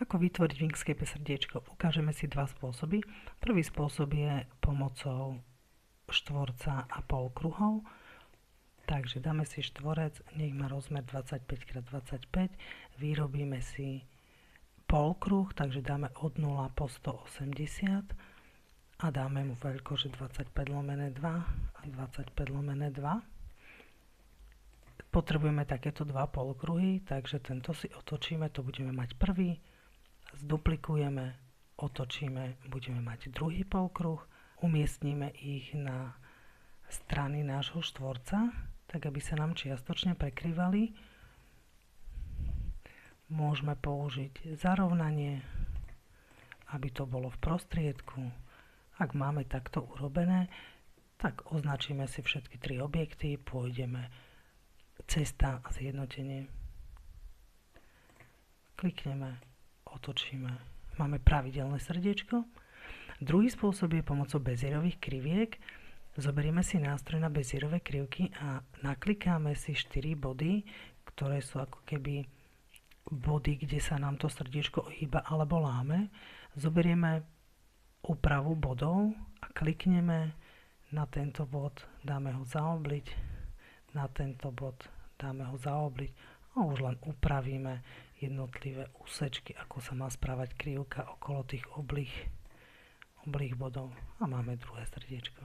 Ako vytvoriť v Inkscape srdiečko? Ukážeme si dva spôsoby. Prvý spôsob je pomocou štvorca a polkruhov. Takže dáme si štvorec, nech má rozmer 25x25. Vyrobíme si polkruh, takže dáme od 0 po 180 a dáme mu veľkosť 25/2 a 25/2. Potrebujeme takéto dva polkruhy, takže tento si otočíme, to budeme mať prvý, zduplikujeme, otočíme, budeme mať druhý polkruh, umiestnime ich na strany nášho štvorca, tak aby sa nám čiastočne prekrývali. Môžeme použiť zarovnanie, aby to bolo v prostriedku. Ak máme takto urobené, tak označíme si všetky tri objekty, pôjdeme cesta a zjednotenie. Klikneme, otočíme. Máme pravidelné srdiečko. Druhý spôsob je pomocou bezierových kriviek. Zoberieme si nástroj na bezierové krivky a naklikáme si 4 body, ktoré sú ako keby body, kde sa nám to srdiečko ohýba alebo láme. Zoberieme úpravu bodov a klikneme na tento bod, dáme ho zaobliť, na tento bod dáme ho zaobliť a už len upravíme jednotlivé úsečky, ako sa má správať krivka okolo tých oblých bodov a máme druhé srdiečko.